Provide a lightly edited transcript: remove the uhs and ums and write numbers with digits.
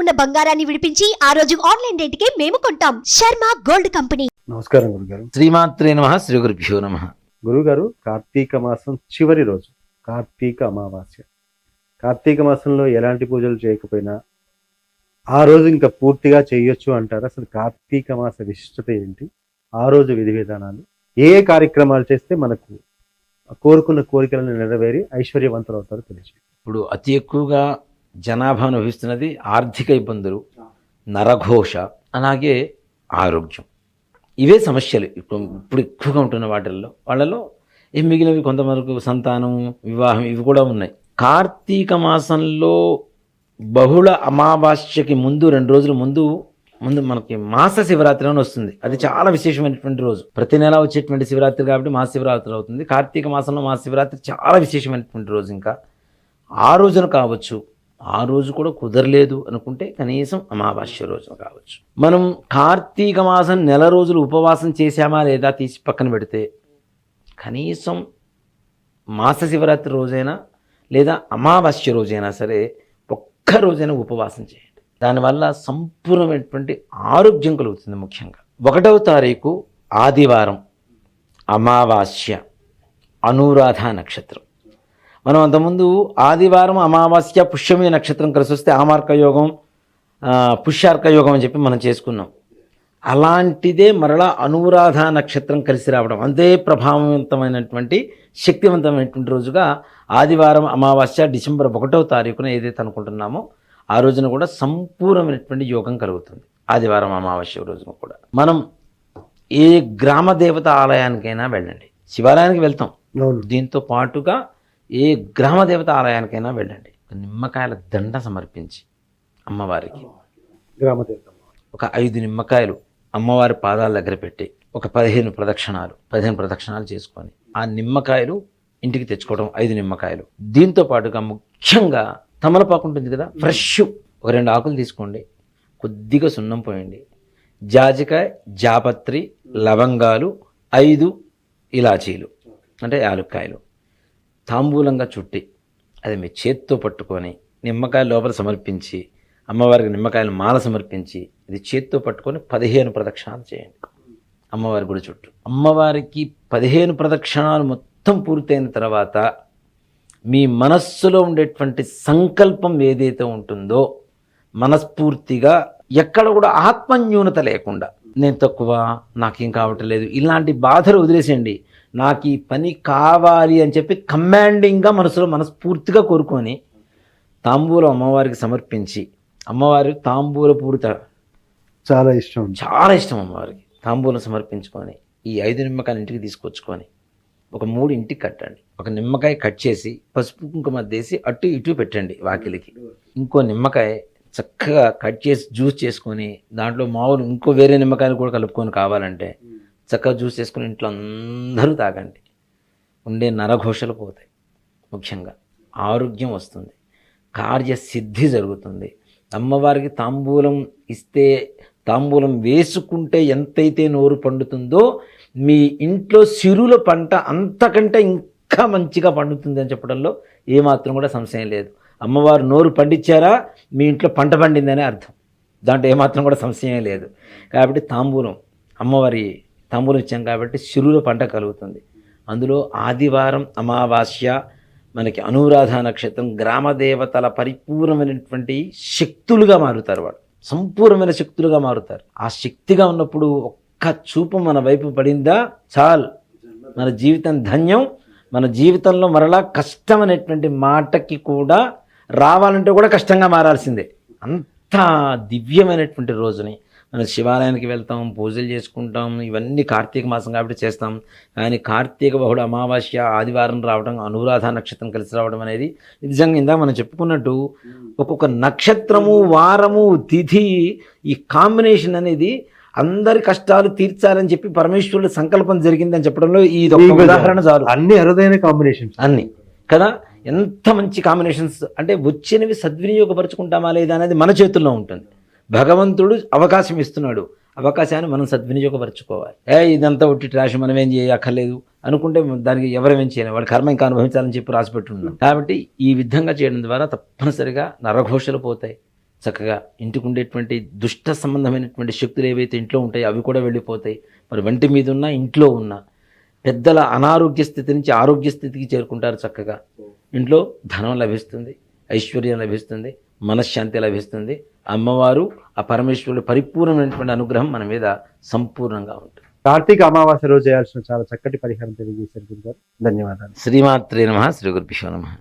ఉన్న బంగారాన్ని విడిపించి ఆ రోజు ఆన్లైన్ రేటుకే మేము కొంటాం. Sharma gold company. నమస్కారం గురుగారు. శ్రీమాత్రే నమః. శ్రీ గురుభ్యో నమః. గురుగారు, కార్తీక మాసం చివరి రోజు కార్తీక అమావాస్య. కార్తీక మాసంలో ఎలాంటి పూజలు చేయకపోయినా ఆ రోజు ఇంకా పూర్తిగా చేయొచ్చు అంటారు. అసలు కార్తీక మాస విశిష్టత ఏంటి? ఆ రోజు విధి విధానాలు, ఏ కార్యక్రమాలు చేస్తే మనకు కోరుకున్న కోరికలను నెరవేరి ఐశ్వర్యవంతులు అవుతారో తెలియజేయండి. ఇప్పుడు అతి ఎక్కువగా జనాభా అనుభవిస్తున్నది ఆర్థిక ఇబ్బందులు, నరఘోష, అలాగే ఆరోగ్యం. ఇవే సమస్యలు ఇప్పుడు ఎక్కువగా ఉంటున్న వాళ్ళలో ఏం మిగిలినవి కొంతవరకు సంతానం, వివాహం ఇవి కూడా ఉన్నాయి. కార్తీక మాసంలో బహుళ అమావాస్యకి ముందు 2 రోజుల ముందు మనకి మాస శివరాత్రి అని వస్తుంది. అది చాలా విశేషమైనటువంటి రోజు. ప్రతి నెల వచ్చేటువంటి శివరాత్రి కాబట్టి మాస శివరాత్రి అవుతుంది. కార్తీక మాసంలో మాస శివరాత్రి చాలా విశేషమైనటువంటి రోజు. ఇంకా ఆ రోజున కావచ్చు, ఆ రోజు కూడా కుదరలేదు అనుకుంటే కనీసం అమావాస్య రోజున కావచ్చు. మనం కార్తీక మాసం నెల రోజులు ఉపవాసం చేశామా లేదా తీసి పక్కన పెడితే కనీసం మాస శివరాత్రి రోజైనా లేదా అమావాస్య రోజైనా సరే ఒక్క రోజైనా ఉపవాసం చేయండి. దానివల్ల సంపూర్ణమైనటువంటి ఆరోగ్యం కలుగుతుంది. ముఖ్యంగా 1వ తారీఖు ఆదివారం, అమావాస్య, అనురాధ నక్షత్రం. మనం అంతకుముందు ఆదివారం, అమావాస్య, పుష్యమి నక్షత్రం కలిసి వస్తే ఆమార్క యోగం, పుష్యార్క యోగం అని చెప్పి మనం చేసుకున్నాం. అలాంటిదే మరలా అనురాధ నక్షత్రం కలిసి రావడం, అంతే ప్రభావవంతమైనటువంటి శక్తివంతమైనటువంటి రోజుగా ఆదివారం, అమావాస్య, డిసెంబర్ 1వ తారీఖున ఏదైతే అనుకుంటున్నామో ఆ రోజున కూడా సంపూర్ణమైనటువంటి యోగం కలుగుతుంది. ఆదివారం, అమావాస్య రోజున కూడా మనం ఏ గ్రామ దేవత ఆలయానికైనా వెళ్ళండి. శివాలయానికి వెళ్తాం, దీంతో పాటుగా ఏ గ్రామ దేవత ఆలయానికైనా వెళ్ళండి. నిమ్మకాయల దండ సమర్పించి అమ్మవారికి ఒక 5 నిమ్మకాయలు అమ్మవారి పాదాల దగ్గర పెట్టి ఒక 15 ప్రదక్షిణాలు చేసుకొని ఆ నిమ్మకాయలు ఇంటికి తెచ్చుకోవడం. 5 నిమ్మకాయలు. దీంతో పాటుగా ముఖ్యంగా తమలపాకు ఉంటుంది కదా, ఫ్రెష్ ఒక 2 ఆకులు తీసుకోండి, కొద్దిగా సున్నం పోయండి, జాజికాయ, జాపత్రి, లవంగాలు, 5 ఇలాచీలు అంటే యాలుక్కాయలు తాంబూలంగా చుట్టి అది మీ చేత్తో పట్టుకొని నిమ్మకాయల లోపల సమర్పించి అమ్మవారికి నిమ్మకాయల మాల సమర్పించి ఇది చేత్తో పట్టుకొని 15 ప్రదక్షిణాలు చేయండి అమ్మవారి గుడి చుట్టూ. అమ్మవారికి 15 ప్రదక్షిణాలు మొత్తం పూర్తయిన తర్వాత మీ మనస్సులో ఉండేటువంటి సంకల్పం ఏదైతే ఉంటుందో మనస్ఫూర్తిగా ఎక్కడ కూడా ఆత్మన్యూనత లేకుండా, నేను తక్కువ, నాకేం కావట్లేదు, ఇలాంటి బాధలు వదిలేసేయండి. నాకు ఈ పని కావాలి అని చెప్పి కమాండింగ్గా మనసులో మనస్ఫూర్తిగా కోరుకొని తాంబూలం అమ్మవారికి సమర్పించి, అమ్మవారి తాంబూల పూరిత చాలా ఇష్టం అమ్మవారికి తాంబూలం సమర్పించుకొని ఈ 5 నిమ్మకాయలు ఇంటికి తీసుకొచ్చుకొని ఒక 3 ఇంటికి కట్టండి. ఒక నిమ్మకాయ కట్ చేసి పసుపు కుంకుమ వేసి అటు ఇటు పెట్టండి వాకిలికి. ఇంకో నిమ్మకాయ చక్కగా కట్ చేసి జ్యూస్ చేసుకొని దాంట్లో మామూలు ఇంకో వేరే నిమ్మకాయలు కూడా కలుపుకొని కావాలంటే చక్కగా జ్యూస్ చేసుకుని ఇంట్లో అందరూ తాగండి. ఉండే నరఘోషలు పోతాయి, ముఖ్యంగా ఆరోగ్యం వస్తుంది, కార్యసిద్ధి జరుగుతుంది. అమ్మవారికి తాంబూలం ఇస్తే, తాంబూలం వేసుకుంటే ఎంతైతే నోరు పండుతుందో మీ ఇంట్లో సిరుల పంట అంతకంటే ఇంకా మంచిగా పండుతుంది అని చెప్పడంలో ఏమాత్రం కూడా సంశయం లేదు. అమ్మవారు నోరు పండించారా, మీ ఇంట్లో పంట పండిందనే అర్థం, దాంట్లో ఏమాత్రం కూడా సంశయం లేదు. కాబట్టి అమ్మవారి తాంబూలం ఇచ్చాం కాబట్టి సిరుల పంట కలుగుతుంది. అందులో ఆదివారం, అమావాస్య, మనకి అనురాధ నక్షత్రం, గ్రామదేవతల పరిపూర్ణమైనటువంటి శక్తులుగా మారుతారు. వాళ్ళు సంపూర్ణమైన శక్తులుగా మారుతారు. ఆ శక్తిగా ఉన్నప్పుడు ఒక్క చూపు మన వైపు పడిందా చాలు, మన జీవితం ధన్యం. మన జీవితంలో మరలా కష్టం అనేటువంటి మాటకి కూడా రావాలంటే కూడా కష్టంగా మారాల్సిందే. అంత దివ్యమైనటువంటి రోజుని మనం శివాలయానికి వెళ్తాం, పూజలు చేసుకుంటాం, ఇవన్నీ కార్తీక మాసం కాబట్టి చేస్తాం. కానీ కార్తీక బహుళ అమావాస్య ఆదివారం రావడం, అనురాధ నక్షత్రం కలిసి రావడం అనేది నిజంగా ఇందాక మనం చెప్పుకున్నట్టు ఒక్కొక్క నక్షత్రము, వారము, తిథి, ఈ కాంబినేషన్ అనేది అందరి కష్టాలు తీర్చాలని చెప్పి పరమేశ్వరుడు సంకల్పం జరిగిందని చెప్పడంలో ఇది ఒక ఉదాహరణ చాలు. అన్ని అరుదైన కాంబినేషన్స్ అన్ని కదా, ఎంత మంచి కాంబినేషన్స్. అంటే వచ్చినవి సద్వినియోగపరుచుకుంటామా లేదా అనేది మన చేతుల్లో ఉంటుంది. భగవంతుడు అవకాశం ఇస్తున్నాడు, అవకాశాన్ని మనం సద్వినియోగపరచుకోవాలి. ఇదంతా ఒట్టి ట్రాష్, మనం ఏం చేయక్కర్లేదు అనుకుంటే దానికి ఎవరేం చేయలేం, వాడి కర్మ ఇంకా అనుభవించాలని చెప్పి రాసిపెట్టున్నాం. కాబట్టి ఈ విధంగా చేయడం ద్వారా తప్పనిసరిగా నరఘోషలు పోతాయి, చక్కగా ఇంటికి ఉండేటువంటి దుష్ట సంబంధమైనటువంటి శక్తులు ఏవైతే ఇంట్లో ఉంటాయో అవి కూడా వెళ్ళిపోతాయి. మరి వంటి మీద ఉన్న ఇంట్లో ఉన్న పెద్దల అనారోగ్య స్థితి నుంచి ఆరోగ్య స్థితికి చేరుకుంటారు. చక్కగా ఇంట్లో ధనం లభిస్తుంది, ఐశ్వర్యం లభిస్తుంది, మనశ్శాంతి లభిస్తుంది. అమ్మవారు ఆ పరమేశ్వరుడు పరిపూర్ణమైనటువంటి అనుగ్రహం మన మీద సంపూర్ణంగా ఉంటుంది. కార్తీక అమావాస్య రోజు చేయాల్సిన చాలా చక్కటి పరిహారం తెలియజేశారు గురుగారు. ధన్యవాదాలు. శ్రీమాత్రే నమః. శ్రీ గురుభ్యో నమః.